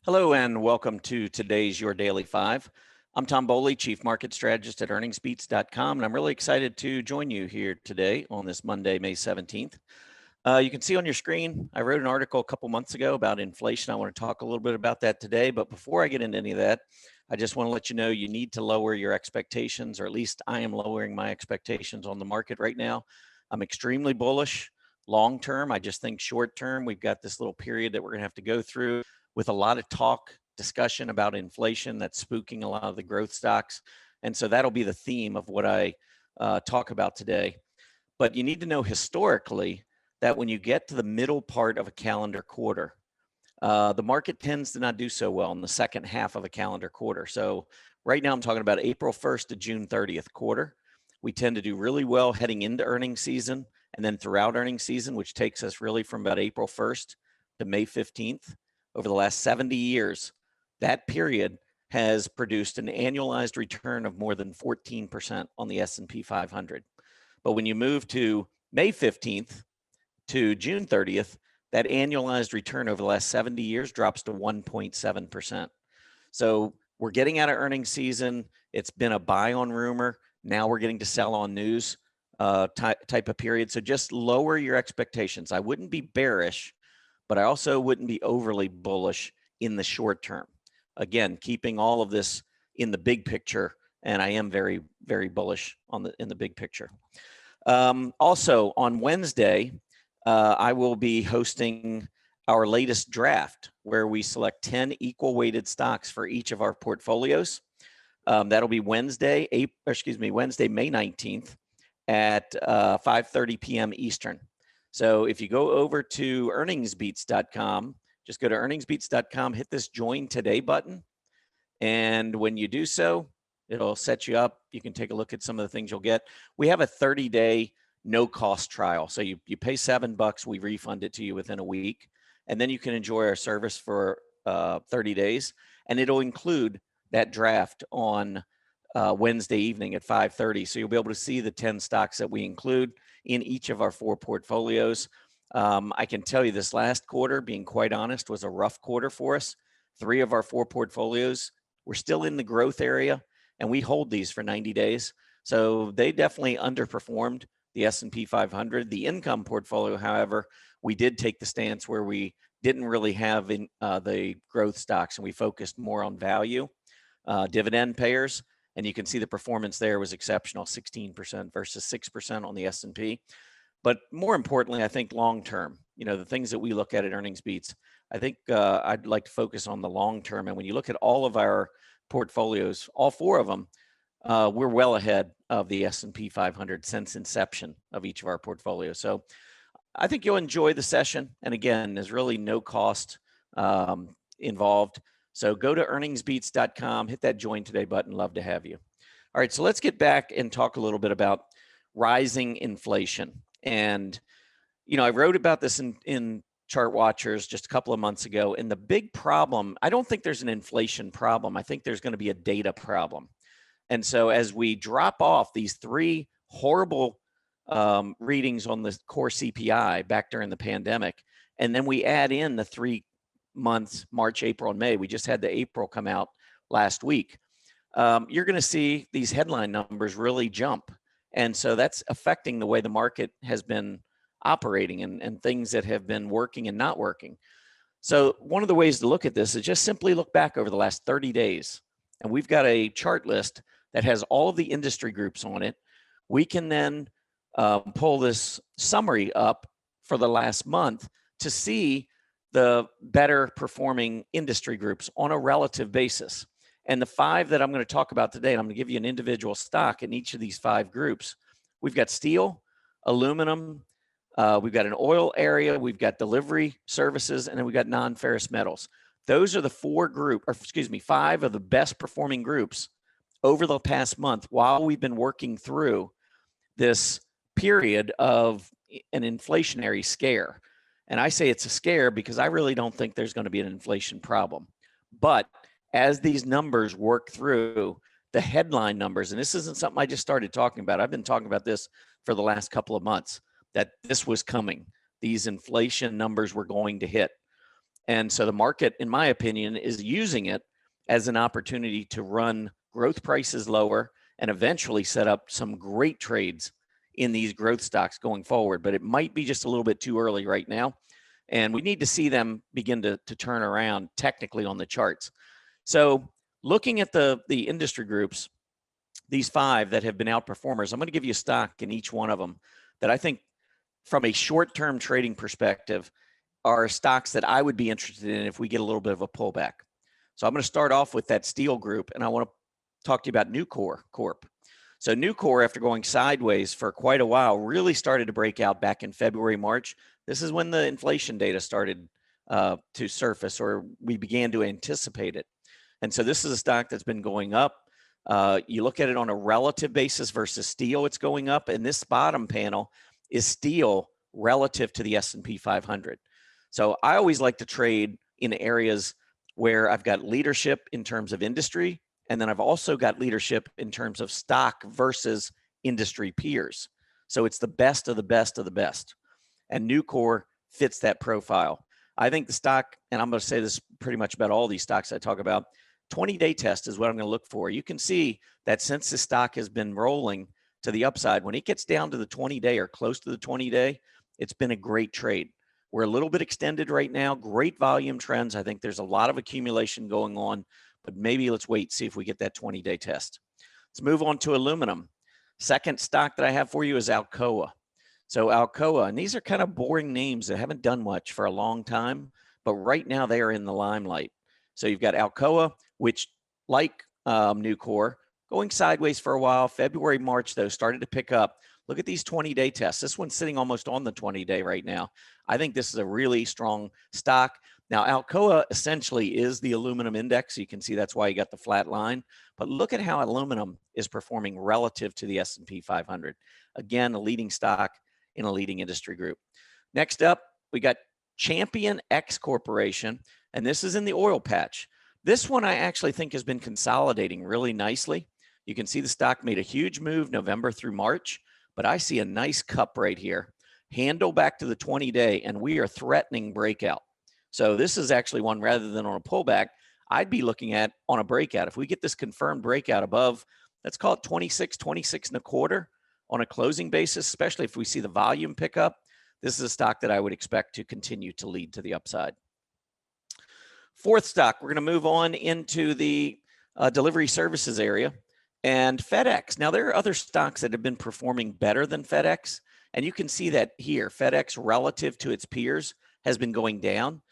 Hello and welcome to today's Your Daily Five. I'm Tom Bowley, Chief Market Strategist at earningsbeats.com, and I'm really excited to join you here today on this Monday, May 17th. You can see on your screen, I wrote an article a couple months ago about inflation. I want to talk a little bit about that today, but before I get into any of that, I just want to let you know you need to lower your expectations, or at least I am lowering my expectations on the market right now. I'm extremely bullish long term. I just think short term, we've got this little period that we're going to have to go through with a lot of discussion about inflation that's spooking a lot of the growth stocks. And so that'll be the theme of what I talk about today. But you need to know historically that when you get to the middle part of a calendar quarter, the market tends to not do so well in the second half of a calendar quarter. So right now I'm talking about April 1st to June 30th quarter. We tend to do really well heading into earnings season and then throughout earnings season, which takes us really from about April 1st to May 15th. Over the last 70 years, that period has produced an annualized return of more than 14% on the S&P 500. But when you move to May 15th to June 30th, that annualized return over the last 70 years drops to 1.7%. So we're getting out of earnings season. It's been a buy on rumor. Now we're getting to sell on news type of period. So just lower your expectations. I wouldn't be bearish, but I also wouldn't be overly bullish in the short term. Again, keeping all of this in the big picture, and I am very, very bullish in the big picture. Also, on Wednesday, I will be hosting our latest draft where we select 10 equal weighted stocks for each of our portfolios. That'll be Wednesday, May 19th at 5:30 p.m. Eastern. So if you go over to earningsbeats.com, just go to earningsbeats.com, hit this join today button. And when you do so, it'll set you up. You can take a look at some of the things you'll get. We have a 30-day no cost trial. So you pay $7, we refund it to you within a week. And then you can enjoy our service for 30 days. And it'll include that draft on Wednesday evening at 5:30. So you'll be able to see the 10 stocks that we include in each of our 4 portfolios. I can tell you this last quarter, being quite honest, was a rough quarter for us. 3 of our 4 portfolios were still in the growth area, and we hold these for 90 days. So they definitely underperformed the S&P 500. The income portfolio, however, we did take the stance where we didn't really have the growth stocks, and we focused more on value, dividend payers. And you can see the performance there was exceptional, 16% versus 6% on the S&P. But more importantly, I think long-term, the things that we look at Earnings Beats, I think I'd like to focus on the long-term. And when you look at all of our portfolios, all 4 of them, we're well ahead of the S&P 500 since inception of each of our portfolios. So I think you'll enjoy the session. And again, there's really no cost involved. So go to earningsbeats.com, hit that join today button. Love to have you. All right, so let's get back and talk a little bit about rising inflation. And, I wrote about this in Chart Watchers just a couple of months ago. And the big problem, I don't think there's an inflation problem. I think there's going to be a data problem. And so as we drop off these 3 horrible readings on the core CPI back during the pandemic, and then we add in the 3 months, March, April, and May. We just had the April come out last week. You're going to see these headline numbers really jump. And so that's affecting the way the market has been operating and things that have been working and not working. So one of the ways to look at this is just simply look back over the last 30 days. And we've got a chart list that has all of the industry groups on it. We can then pull this summary up for the last month to see the better performing industry groups on a relative basis. And the 5 that I'm going to talk about today, and I'm going to give you an individual stock in each of these 5 groups. We've got steel, aluminum, we've got an oil area, we've got delivery services, and then we've got non-ferrous metals. Those are the 5 of the best performing groups over the past month while we've been working through this period of an inflationary scare. And I say it's a scare because I really don't think there's going to be an inflation problem. But as these numbers work through the headline numbers, and this isn't something I just started talking about. I've been talking about this for the last couple of months, that this was coming. These inflation numbers were going to hit. And so the market, in my opinion, is using it as an opportunity to run growth prices lower and eventually set up some great trades in these growth stocks going forward. But it might be just a little bit too early right now. And we need to see them begin to turn around technically on the charts. So looking at the industry groups, these 5 that have been outperformers, I'm going to give you a stock in each one of them that I think from a short-term trading perspective are stocks that I would be interested in if we get a little bit of a pullback. So I'm going to start off with that steel group, and I want to talk to you about Nucor Corp. So Nucor, after going sideways for quite a while, really started to break out back in February, March. This is when the inflation data started to surface, or we began to anticipate it. And so this is a stock that's been going up. You look at it on a relative basis versus steel, it's going up. And this bottom panel is steel relative to the S&P 500. So I always like to trade in areas where I've got leadership in terms of industry, and then I've also got leadership in terms of stock versus industry peers. So it's the best of the best of the best. And Nucor fits that profile. I think the stock, and I'm going to say this pretty much about all these stocks I talk about, 20-day test is what I'm going to look for. You can see that since the stock has been rolling to the upside, when it gets down to the 20-day or close to the 20-day, it's been a great trade. We're a little bit extended right now, great volume trends. I think there's a lot of accumulation going on, but maybe let's wait, see if we get that 20-day test. Let's move on to aluminum. Second stock that I have for you is Alcoa. So Alcoa, and these are kind of boring names that haven't done much for a long time, but right now they are in the limelight. So you've got Alcoa, which like Nucor, going sideways for a while. February, March, though, started to pick up. Look at these 20-day tests. This one's sitting almost on the 20-day right now. I think this is a really strong stock. Now, Alcoa essentially is the aluminum index. You can see that's why you got the flat line. But look at how aluminum is performing relative to the S&P 500. Again, a leading stock in a leading industry group. Next up, we got ChampionX Corporation, and this is in the oil patch. This one I actually think has been consolidating really nicely. You can see the stock made a huge move November through March, but I see a nice cup right here. Handle back to the 20-day, and we are threatening breakout. So this is actually one, rather than on a pullback, I'd be looking at on a breakout. If we get this confirmed breakout above, let's call it 26 and a quarter on a closing basis, especially if we see the volume pick up, this is a stock that I would expect to continue to lead to the upside. Fourth stock, we're going to move on into the delivery services area, and FedEx. Now, there are other stocks that have been performing better than FedEx, and you can see that here. FedEx relative to its peers has been going down.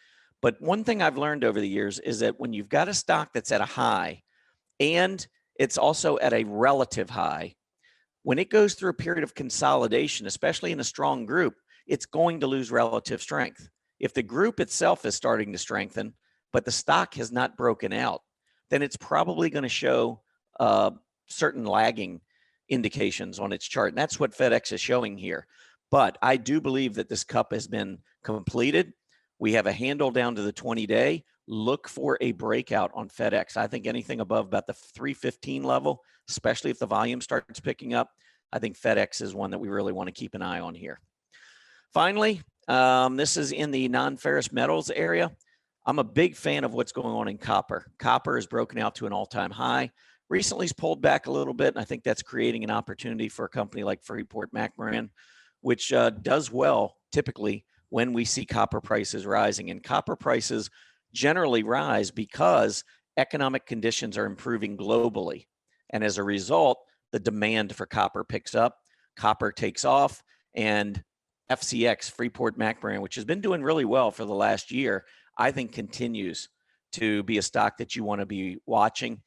But one thing I've learned over the years is that when you've got a stock that's at a high and it's also at a relative high, when it goes through a period of consolidation, especially in a strong group, it's going to lose relative strength. If the group itself is starting to strengthen, but the stock has not broken out, then it's probably going to show certain lagging indications on its chart. And that's what FedEx is showing here. But I do believe that this cup has been completed. We have a handle down to the 20-day. Look for a breakout on FedEx. I think anything above about the 315 level, especially if the volume starts picking up, I think FedEx is one that we really want to keep an eye on here. Finally, this is in the non-ferrous metals area. I'm a big fan of what's going on in copper. Copper is broken out to an all-time high. Recently, it's pulled back a little bit, and I think that's creating an opportunity for a company like Freeport McMoran, which does well typically when we see copper prices rising. And copper prices generally rise because economic conditions are improving globally. And as a result, the demand for copper picks up, copper takes off, and FCX, Freeport McMoran, which has been doing really well for the last year, I think continues to be a stock that you want to be watching.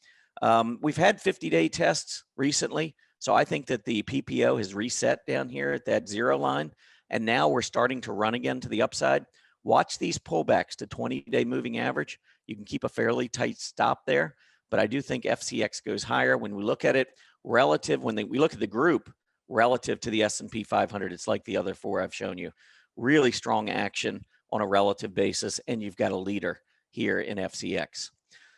We've had 50-day tests recently, so I think that the PPO has reset down here at that zero line, and now we're starting to run again to the upside. Watch these pullbacks to 20-day moving average. You can keep a fairly tight stop there, but I do think FCX goes higher. When we look at it relative, we look at the group relative to the S&P 500, it's like the other four I've shown you. Really strong action on a relative basis, and you've got a leader here in FCX.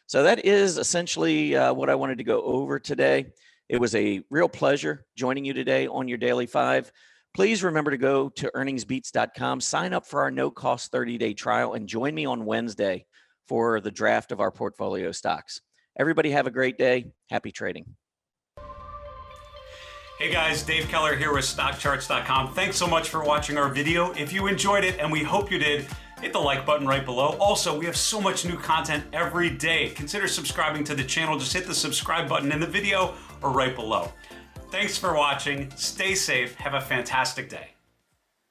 So that is essentially what I wanted to go over today. It was a real pleasure joining you today on your Daily 5. Please remember to go to earningsbeats.com, sign up for our no-cost 30-day trial, and join me on Wednesday for the draft of our portfolio stocks. Everybody have a great day. Happy trading. Hey guys, Dave Keller here with StockCharts.com. Thanks so much for watching our video. If you enjoyed it, and we hope you did, hit the like button right below. Also, we have so much new content every day. Consider subscribing to the channel. Just hit the subscribe button in the video or right below. Thanks for watching. Stay safe. Have a fantastic day.